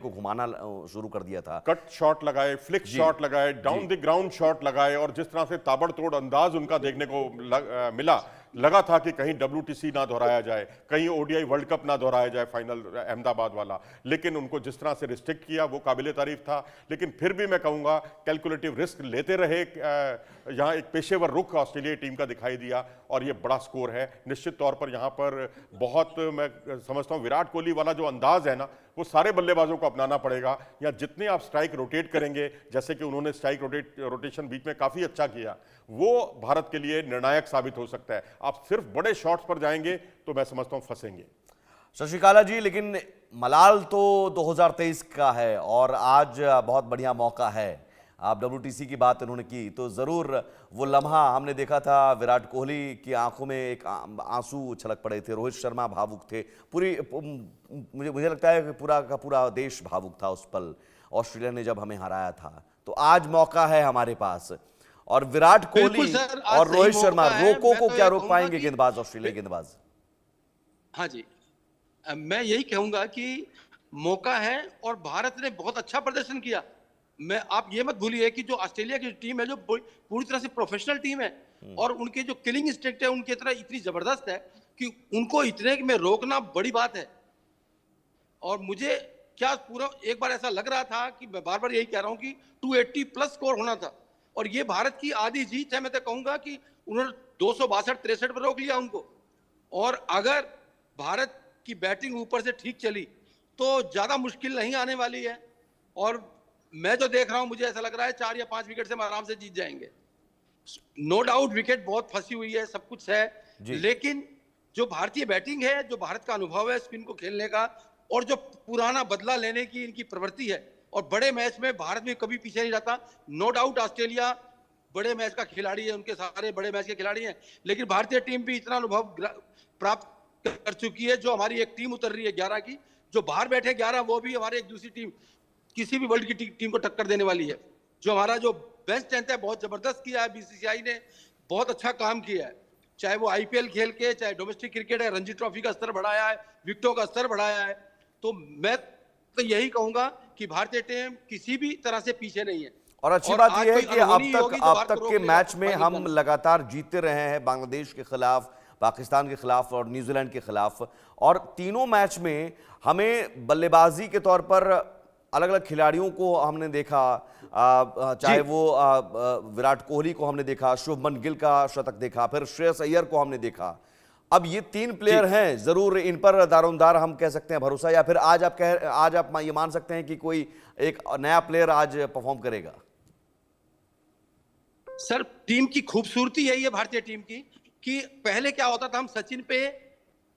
को घुमाना शुरू कर दिया था। कट शॉट लगाए, फ्लिक शॉट लगाए, डाउन द ग्राउंड शॉट लगाए, और जिस तरह से ताबड़तोड़ अंदाज उनका देखने को मिला, लगा था कि कहीं WTC ना दोहराया जाए, कहीं ODI वर्ल्ड कप ना दोहराया जाए फाइनल अहमदाबाद वाला, लेकिन उनको जिस तरह से रिस्ट्रिक्ट किया वो काबिले तारीफ था। लेकिन फिर भी मैं कहूंगा कैलकुलेटिव रिस्क लेते रहे। यहाँ एक पेशेवर रुख ऑस्ट्रेलिया टीम का दिखाई दिया और ये बड़ा स्कोर है। निश्चित तौर पर यहाँ पर बहुत, मैं समझता हूँ विराट कोहली वाला जो अंदाज है ना, वो सारे बल्लेबाजों को अपनाना पड़ेगा। या जितने आप स्ट्राइक रोटेट करेंगे, जैसे कि उन्होंने स्ट्राइक रोटेशन बीच में काफी अच्छा किया, वो भारत के लिए निर्णायक साबित हो सकता है। आप सिर्फ बड़े शॉट्स पर जाएंगे तो मैं समझता हूं फंसेंगे। शशिकाला जी, लेकिन मलाल तो 2023 का है और आज बहुत बढ़िया मौका है। आप WTC की बात इन्होंने की तो जरूर वो लम्हा हमने देखा था, विराट कोहली की आंखों में एक आंसू छलक पड़े थे, रोहित शर्मा भावुक थे, मुझे लगता है कि पूरा का पूरा देश भावुक था उस पल ऑस्ट्रेलिया ने जब हमें हराया था। तो आज मौका है हमारे पास, और विराट कोहली और रोहित शर्मा रोको को क्या रोक पाएंगे गेंदबाज, ऑस्ट्रेलिया गेंदबाज? हाँ जी, मैं यही कहूंगा कि मौका है और भारत ने बहुत अच्छा प्रदर्शन किया। आप ये मत भूलिए कि जो ऑस्ट्रेलिया की टीम है, जो पूरी तरह से प्रोफेशनल टीम है, और उनके जो किलिंग इंस्टिंक्ट है उनकी तरह इतनी जबरदस्त है कि उनको इतने में रोकना बड़ी बात है। और मुझे क्या पूरा एक बार ऐसा लग रहा था कि मैं बार बार यही कह रहा हूं कि 280 प्लस स्कोर होना था, और ये भारत की आधी जीत है। मैं तो कहूंगा कि उन्होंने 262-63 पर रोक लिया उनको, और अगर भारत की बैटिंग ऊपर से ठीक चली तो ज्यादा मुश्किल नहीं आने वाली है। और मैं जो देख रहा हूं, मुझे ऐसा लग रहा है 4 या 5 विकेट से हम आराम से जीत जाएंगे। नो डाउट विकेट बहुत फंसी हुई है, सब कुछ है, लेकिन जो भारतीय बैटिंग है, जो भारत का अनुभव है स्पिन को खेलने का, और जो पुराना बदला लेने की इनकी प्रवृत्ति है, और बड़े मैच में भारत में कभी पीछे नहीं रहता। नो डाउट ऑस्ट्रेलिया बड़े मैच का खिलाड़ी है, उनके सारे बड़े मैच के खिलाड़ी हैं, लेकिन भारतीय टीम भी इतना अनुभव प्राप्त कर चुकी है। जो हमारी एक टीम उतर रही है 11 की, जो बाहर बैठे 11, वो भी हमारे एक दूसरी टीम, किसी भी वर्ल्ड की टीम को टक्कर देने वाली है। जो हमारा जो बेंच स्ट्रेंथ है बहुत जबरदस्त किया है, BCCI ने बहुत अच्छा काम किया है, चाहे वो IPL खेल के, चाहे डोमेस्टिक क्रिकेट है, रणजी ट्रॉफी का स्तर बढ़ाया है, विकेटों का स्तर बढ़ाया है। तो मैं तो यही कहूंगा कि भारतीय टीम किसी भी तरह से पीछे नहीं है। और अच्छी बात यह है कि अब तक के मैच में हम लगातार जीतते रहे हैं, बांग्लादेश के खिलाफ, पाकिस्तान के खिलाफ और न्यूजीलैंड के खिलाफ, और तीनों मैच में हमें बल्लेबाजी के तौर पर अलग अलग खिलाड़ियों को हमने देखा, चाहे वो विराट कोहली को हमने देखा, शुभमन गिल का शतक देखा, फिर श्रेयस अय्यर को हमने देखा। अब ये 3 प्लेयर हैं, जरूर इन पर दारोमदार हम कह सकते हैं भरोसा, या फिर आज आप ये मान सकते हैं कि कोई एक नया प्लेयर आज परफॉर्म करेगा? सर, टीम की खूबसूरती है ये भारतीय टीम की, कि पहले क्या होता था, हम सचिन पे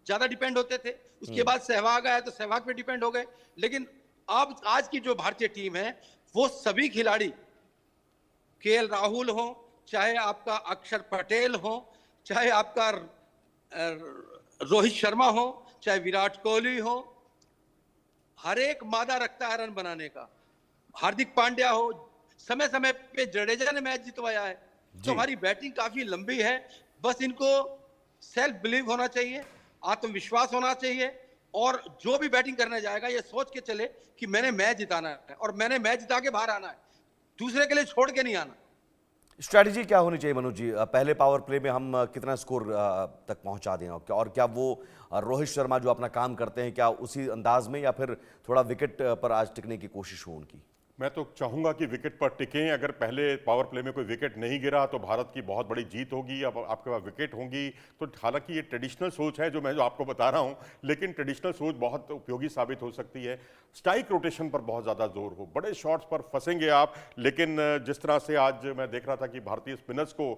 ज्यादा डिपेंड होते थे, उसके बाद सहवाग आया तो सहवाग पे डिपेंड हो गए, लेकिन अब आज की जो भारतीय टीम है वो सभी खिलाड़ी, KL राहुल हो, चाहे आपका अक्षर पटेल हो, चाहे आपका रोहित शर्मा हो, चाहे विराट कोहली हो, हर एक मादा रखता है रन बनाने का। हार्दिक पांड्या हो, समय समय पे जडेजा ने मैच जितवाया है। तो हमारी बैटिंग काफी लंबी है, बस इनको सेल्फ बिलीव होना चाहिए, आत्मविश्वास होना चाहिए, और जो भी बैटिंग करने जाएगा ये सोच के चले कि मैंने मैच जिताना है और मैंने मैच जिता के बाहर आना है, दूसरे के लिए छोड़ के नहीं आना। स्ट्रैटेजी क्या होनी चाहिए मनोज जी? पहले पावर प्ले में हम कितना स्कोर तक पहुंचा दें, और क्या वो रोहित शर्मा जो अपना काम करते हैं, क्या उसी अंदाज में, या फिर थोड़ा विकेट पर आज टिकने की कोशिश हो उनकी? मैं तो चाहूंगा कि विकेट पर टिकें। अगर पहले पावर प्ले में कोई विकेट नहीं गिरा तो भारत की बहुत बड़ी जीत होगी। अब आपके पास विकेट होंगी तो, हालांकि ये ट्रेडिशनल सोच है जो आपको बता रहा हूं, लेकिन ट्रेडिशनल सोच बहुत उपयोगी साबित हो सकती है। स्ट्राइक रोटेशन पर बहुत ज़्यादा जोर हो, बड़े शॉट्स पर फंसेंगे आप, लेकिन जिस तरह से आज मैं देख रहा था कि भारतीय स्पिनर्स को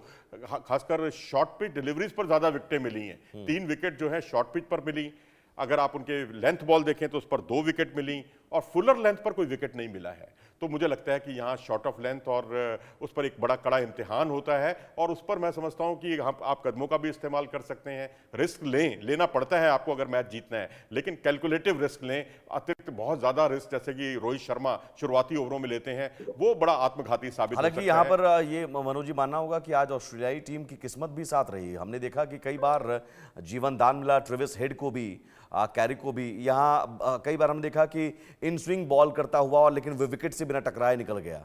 खासकर शॉर्ट पिच डिलीवरीज पर ज़्यादा विकेटें मिली हैं। 3 विकेट जो है शॉर्ट पिच पर मिली। अगर आप उनके लेंथ बॉल देखें तो उस पर 2 विकेट मिली, और फुलर लेंथ पर कोई विकेट नहीं मिला है। तो मुझे लगता है कि यहाँ शॉर्ट ऑफ लेंथ और उस पर एक बड़ा कड़ा इम्तिहान होता है, और उस पर मैं समझता हूँ कि आप कदमों का भी इस्तेमाल कर सकते हैं। रिस्क लेना पड़ता है आपको अगर मैच जीतना है, लेकिन कैलकुलेटिव रिस्क लें। अतिरिक्त बहुत ज़्यादा रिस्क जैसे कि रोहित शर्मा शुरुआती ओवरों में लेते हैं, वो बड़ा आत्मघाती साबित हो सकता है। हालांकि यहाँ पर ये मनोज जी मानना होगा कि आज ऑस्ट्रेलियाई टीम की किस्मत भी साथ रही है। हमने देखा कि कई बार जीवन दान मिला ट्रेविस हेड को भी, कैरी को भी। यहाँ कई बार हमने देखा कि इन स्विंग बॉल करता हुआ और लेकिन वो विकेट से बिना टकराए निकल गया।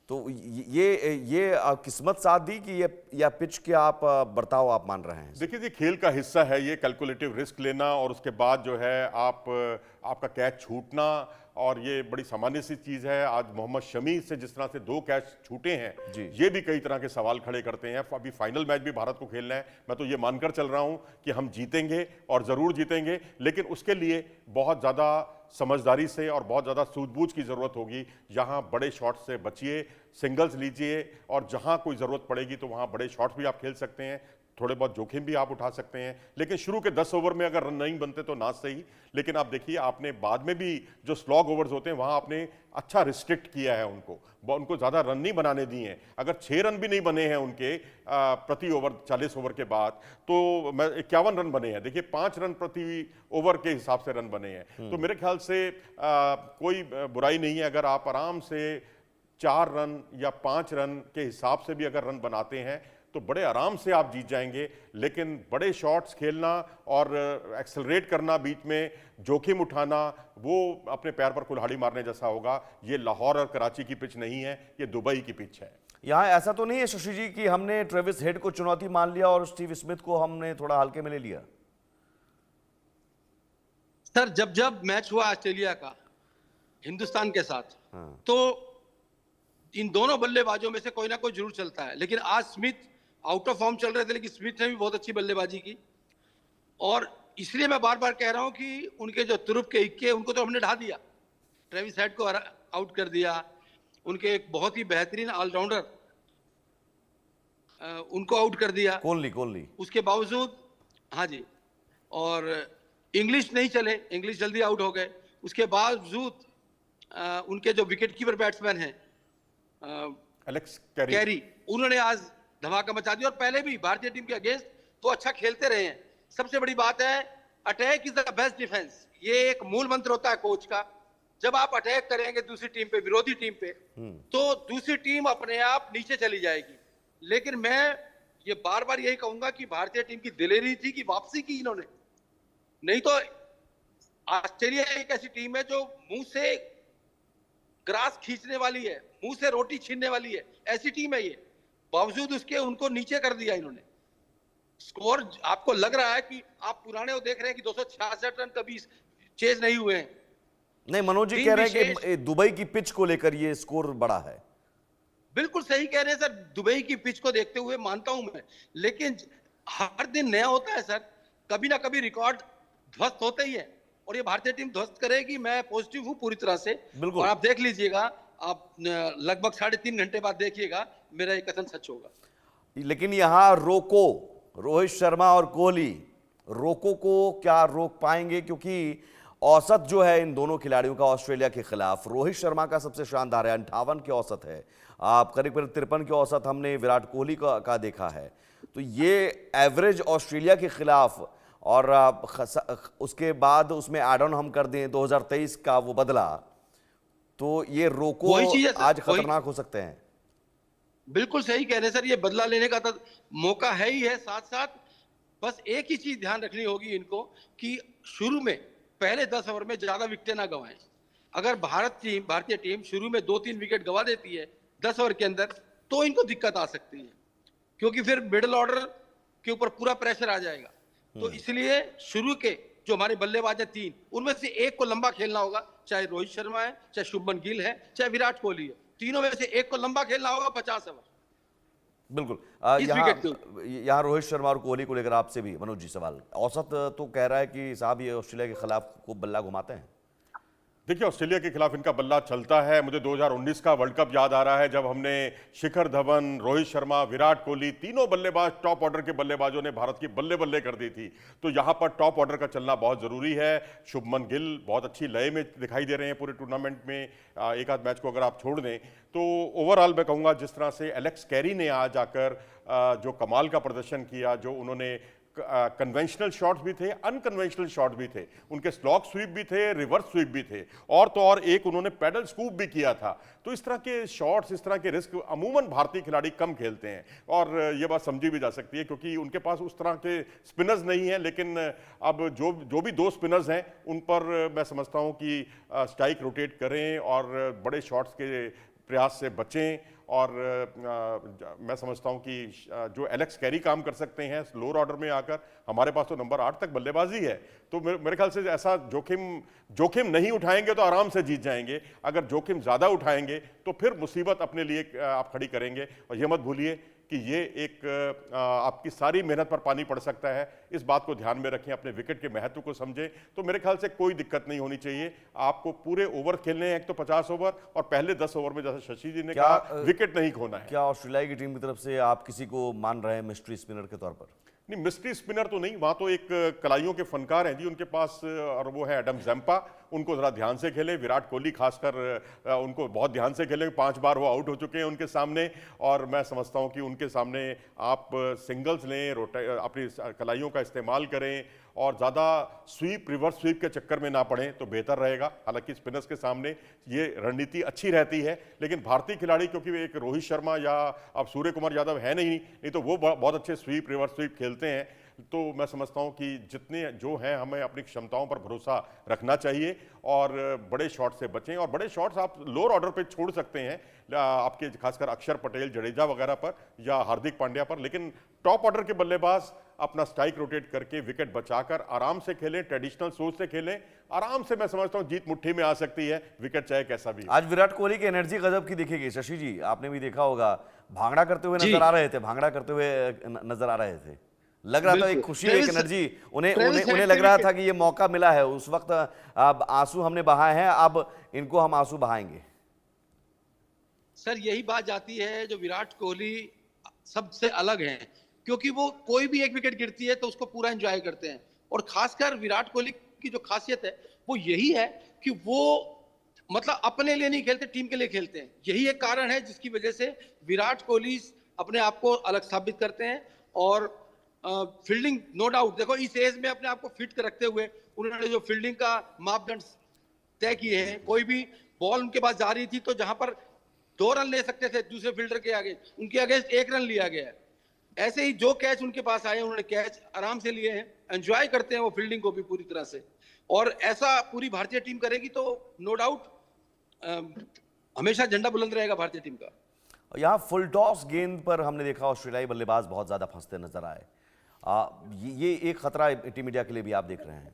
तो ये किस्मत साथ दी कि ये या पिच के आप बर्ताव आप मान रहे हैं? देखिए, ये खेल का हिस्सा है, ये कैलकुलेटिव रिस्क लेना और उसके बाद जो है आपका कैच छूटना, और ये बड़ी सामान्य सी चीज़ है। आज मोहम्मद शमी से जिस तरह से 2 कैच छूटे हैं, ये भी कई तरह के सवाल खड़े करते हैं। अभी फाइनल मैच भी भारत को खेलना है, मैं तो ये मानकर चल रहा हूं कि हम जीतेंगे और ज़रूर जीतेंगे, लेकिन उसके लिए बहुत ज़्यादा समझदारी से और बहुत ज़्यादा सूझबूझ की ज़रूरत होगी। यहाँ बड़े शॉट से बचिए, सिंगल्स लीजिए, और जहाँ कोई ज़रूरत पड़ेगी तो वहाँ बड़े शॉट भी आप खेल सकते हैं, थोड़े बहुत जोखिम भी आप उठा सकते हैं। लेकिन शुरू के 10 ओवर में अगर रन नहीं बनते तो ना सही, लेकिन आप देखिए आपने बाद में भी जो स्लॉग ओवर्स होते हैं वहां आपने अच्छा रिस्ट्रिक्ट किया है, उनको ज्यादा रन नहीं बनाने दिए हैं। अगर 6 रन भी नहीं बने हैं उनके प्रति ओवर 40 ओवर के बाद, तो 51 रन बने हैं। देखिए 5 रन प्रति ओवर के हिसाब से रन बने हैं। तो मेरे ख्याल से कोई बुराई नहीं है अगर आप आराम से 4 रन या 5 रन के हिसाब से भी अगर रन बनाते हैं तो बड़े आराम से आप जीत जाएंगे। लेकिन बड़े शॉट्स खेलना और एक्सेलरेट करना, बीच में जोखिम उठाना, वो अपने पैर पर कुल्हाड़ी मारने जैसा होगा। ये लाहौर और कराची की पिच नहीं है, ये दुबई की पिच है। यहाँ ऐसा तो नहीं है शशि जी कि हमने ट्रेविस हेड को चुनौती मान लिया और स्टीव स्मिथ को हमने थोड़ा हल्के में ले लिया? सर, जब मैच हुआ ऑस्ट्रेलिया का हिंदुस्तान के साथ, तो इन दोनों बल्लेबाजों में से कोई ना कोई जरूर चलता है। लेकिन आज स्मिथ आउट ऑफ फॉर्म चल रहे थे, लेकिन स्मिथ ने भी बहुत अच्छी बल्लेबाजी की। और इसलिए मैं बार बार कह रहा हूं कि उनके जो तुरुप के इक्के, उनको तो हमने ढा दिया। ट्रेविस हेड को आउट कर दिया, उनके एक बहुत ही बेहतरीन ऑलराउंडर उनको आउट कर दिया, कोहली। उसके बावजूद, हाँ जी, और इंग्लिश नहीं चले, इंग्लिश जल्दी आउट हो गए। उसके बावजूद उनके जो विकेट कीपर बैट्समैन हैं एलेक्स कैरी, उन्होंने आज धमाका मचा दिया। और पहले भी भारतीय टीम के अगेंस्ट तो अच्छा खेलते रहे हैं। सबसे बड़ी बात है, attack is the best defence. ये एक मूल मंत्र होता है कोच का। जब आप अटैक करेंगे दूसरी टीम पे, विरोधी टीम पे, तो दूसरी टीम अपने आप नीचे चली जाएगी। लेकिन मैं ये बार बार यही कहूंगा कि भारतीय टीम की दिलेरी थी कि वापसी की इन्होंने, नहीं तो ऑस्ट्रेलिया एक ऐसी टीम है जो मुंह से ग्रास खींचने वाली है, मुंह से रोटी छीनने वाली है, ऐसी टीम है ये। बावजूद उसके उनको नीचे कर दिया इन्होंने। स्कोर आपको लग रहा है कि आप पुराने वो देख रहे हैं कि 266 रन कभी चेज नहीं हुए हैं। नहीं, मनोज जी कह रहे हैं कि दुबई की पिच को लेकर ये स्कोर बड़ा है। बिल्कुल सही कह रहे हैं सर, दुबई की पिच को देखते हुए मानता हूं मैं, लेकिन हर दिन नया होता है सर। कभी ना कभी रिकॉर्ड ध्वस्त होते ही है, और ये भारतीय टीम ध्वस्त करेगी। मैं पॉजिटिव हूं पूरी तरह से। और आप देख लीजिएगा, आप लगभग 3.5 घंटे बाद देखिएगा, मेरा ये कथन सच होगा। लेकिन यहां रोहित शर्मा और कोहली, रोको को क्या रोक पाएंगे? क्योंकि औसत जो है इन दोनों खिलाड़ियों का ऑस्ट्रेलिया के खिलाफ, रोहित शर्मा का सबसे शानदार है, 58 की औसत है। आप करीब 53 की औसत हमने विराट कोहली का देखा है। तो ये एवरेज ऑस्ट्रेलिया के खिलाफ, और उसके बाद उसमें एड ऑन हम कर दें 2023 का वो बदला, तो ये रोको आज खतरनाक हो सकते हैं। बिल्कुल सही कह रहे हैं सर, ये बदला लेने का तो मौका है ही है। साथ साथ बस एक ही चीज ध्यान रखनी होगी इनको कि शुरू में पहले 10 ओवर में ज्यादा विकेटें ना गंवाएं। अगर भारतीय टीम शुरू में 2-3 विकेट गंवा देती है 10 ओवर के अंदर, तो इनको दिक्कत आ सकती है, क्योंकि फिर मिडिल ऑर्डर के ऊपर पूरा प्रेशर आ जाएगा। तो इसलिए शुरू के जो हमारे बल्लेबाज हैं 3, उनमें से एक को लंबा खेलना होगा, चाहे रोहित शर्मा है, चाहे शुभमन गिल है, चाहे विराट कोहली है। तीनों में से एक को लंबा खेलना होगा 50 ओवर। बिल्कुल। यहाँ रोहित शर्मा और कोहली को लेकर आपसे भी मनोज जी सवाल। औसत तो कह रहा है कि साहब ये ऑस्ट्रेलिया के खिलाफ खूब बल्ला घुमाते हैं। देखिए, ऑस्ट्रेलिया के खिलाफ इनका बल्ला चलता है। मुझे 2019 का वर्ल्ड कप याद आ रहा है, जब हमने शिखर धवन, रोहित शर्मा, विराट कोहली, तीनों बल्लेबाज, टॉप ऑर्डर के बल्लेबाजों ने भारत की बल्ले बल्ले कर दी थी। तो यहां पर टॉप ऑर्डर का चलना बहुत जरूरी है। शुभमन गिल बहुत अच्छी लय में दिखाई दे रहे हैं पूरे टूर्नामेंट में। एक आध मैच को अगर आप छोड़ दें तो ओवरऑल मैं कहूँगा जिस तरह से एलेक्स कैरी ने आज आकर जो कमाल का प्रदर्शन किया, जो उन्होंने कन्वेंशनल शॉट्स भी थे, अनकन्वेंशनल शॉट भी थे, उनके स्लॉग स्वीप भी थे, रिवर्स स्वीप भी थे, और तो और एक उन्होंने पैडल स्कूप भी किया था। तो इस तरह के शॉट्स, इस तरह के रिस्क अमूमन भारतीय खिलाड़ी कम खेलते हैं, और ये बात समझी भी जा सकती है क्योंकि उनके पास उस तरह के स्पिनर्स नहीं हैं। लेकिन अब जो भी दो स्पिनर्स हैं उन पर मैं समझता हूं कि स्ट्राइक रोटेट करें और बड़े शॉट्स के प्रयास से बचें, और मैं समझता हूं कि जो एलेक्स कैरी काम कर सकते हैं लोअर ऑर्डर में आकर, हमारे पास तो नंबर 8 तक बल्लेबाजी है, तो मेरे ख्याल से ऐसा जोखिम नहीं उठाएंगे तो आराम से जीत जाएंगे। अगर जोखिम ज़्यादा उठाएंगे तो फिर मुसीबत अपने लिए आप खड़ी करेंगे, और ये मत भूलिए कि ये एक आपकी सारी मेहनत पर पानी पड़ सकता है। इस बात को ध्यान में रखें, अपने विकेट के महत्व को समझें, तो मेरे ख्याल से कोई दिक्कत नहीं होनी चाहिए। आपको पूरे ओवर खेलने हैं, एक तो 50 ओवर, और पहले 10 ओवर में जैसे शशि जी ने कहा विकेट नहीं खोना है। क्या ऑस्ट्रेलिया की टीम की तरफ से आप किसी को मान रहे हैं मिस्ट्री स्पिनर के तौर पर? नहीं, मिस्ट्री स्पिनर तो नहीं, वहां तो एक कलाइयों के फनकार हैं जी उनके पास, और वो है एडम जैम्पा। उनको जरा ध्यान से खेलें, विराट कोहली खासकर उनको बहुत ध्यान से खेलें, 5 बार वो आउट हो चुके हैं उनके सामने, और मैं समझता हूं कि उनके सामने आप सिंगल्स लें, अपनी कलाइयों का इस्तेमाल करें, और ज़्यादा स्वीप, रिवर्स स्वीप के चक्कर में ना पड़ें तो बेहतर रहेगा। हालांकि स्पिनर्स के सामने ये रणनीति अच्छी रहती है, लेकिन भारतीय खिलाड़ी क्योंकि एक रोहित शर्मा या अब सूर्य कुमार यादव है नहीं तो वो बहुत अच्छे स्वीप, रिवर्स स्वीप खेलते हैं, तो मैं समझता हूं कि जितने जो हैं हमें अपनी क्षमताओं पर भरोसा रखना चाहिए और बड़े शॉट से बचें। और बड़े शॉट्स आप लोअर ऑर्डर पे छोड़ सकते हैं, आपके खासकर अक्षर पटेल, जडेजा वगैरह पर या हार्दिक पांड्या पर, लेकिन टॉप ऑर्डर के बल्लेबाज अपना स्ट्राइक रोटेट करके विकेट बचाकर आराम से खेलें, ट्रेडिशनल सोच से खेलें, आराम से मैं समझता हूं जीत मुट्ठी में आ सकती है, विकेट चाहे कैसा भी। आज विराट कोहली की एनर्जी गजब की दिखेगी। शशि जी, आपने भी देखा होगा, भांगड़ा करते हुए नजर आ रहे थे, भांगड़ा करते हुए नजर आ रहे थे, लग रहा था एक खुशी, एक एनर्जी उन्हें लग रहा था कि ये मौका मिला है। उस वक्त अब आंसू हमने बहाए हैं, अब इनको हम आंसू बहाएंगे। सर यही बात जाती है, जो विराट कोहली सबसे अलग हैं, क्योंकि वो कोई भी एक विकेट गिरती है तो उसको पूरा एंजॉय करते हैं, और खासकर विराट कोहली की जो खासियत है वो यही है कि वो मतलब अपने लिए नहीं खेलते, टीम के लिए खेलते हैं। यही एक कारण है जिसकी वजह से विराट कोहली अपने आप को अलग साबित करते हैं। और फील्डिंग नो डाउट, देखो इस एज में अपने आप को फिट रखते हुए उन्होंने जो फील्डिंग का मापदंड तय किए हैं, कोई भी बॉल उनके पास जा रही थी तो जहां पर 2 रन ले सकते थे दूसरे फील्डर के आगे, उनके अगेंस्ट 1 रन लिया गया है। ऐसे ही जो कैच उनके पास आए उन्होंने कैच आराम से लिए हैं, एंजॉय करते हैं वो फील्डिंग को भी पूरी तरह से, और ऐसा पूरी भारतीय टीम करेगी तो नो डाउट हमेशा झंडा बुलंद रहेगा भारतीय टीम का। यहाँ फुल टॉस गेंद पर हमने देखा ऑस्ट्रेलियाई बल्लेबाज बहुत ज्यादा फंसते नजर आए। ये एक खतरा टीम इंडिया के लिए भी आप देख रहे हैं?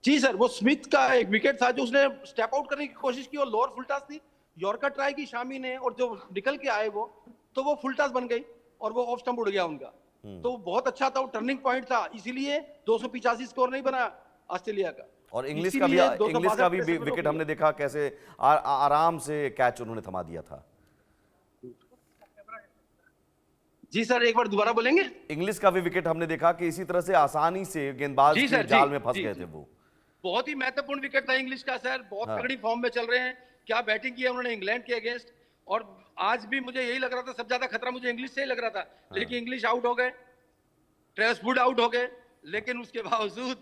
जी सर, वो स्मिथ का एक विकेट था जो उसने स्टेप आउट करने की कोशिश की और लोअर फुल टॉस थी, यॉर्कर ट्राई की शामी ने, और जो निकल के आए वो तो वो फुल टॉस बन गई और वो ऑफ स्टंप उड़ गया उनका। तो बहुत अच्छा था, वो टर्निंग पॉइंट था, इसीलिए 285 स्कोर नहीं बना ऑस्ट्रेलिया का। और इंग्लिश का भी विकेट हमने देखा कैसे आराम से कैच उन्होंने थमा दिया था। जी सर, एक बार दोबारा बोलेंगे? इंग्लिश का भी विकेट हमने देखा कि इसी तरह से आसानी से गेंदबाज के जाल में फंस गए थे वो। बहुत ही महत्वपूर्ण विकेट था इंग्लिश का सर, बहुत तगड़ी फॉर्म में चल रहे हैं, क्या बैटिंग की है उन्होंने इंग्लैंड के अगेंस्ट। और आज भी मुझे यही लग रहा था, सबसे ज्यादा खतरा मुझे इंग्लिश से ही लग रहा था, लेकिन इंग्लिश आउट हो गए, ट्रेविस वुड आउट हो गए, लेकिन उसके बावजूद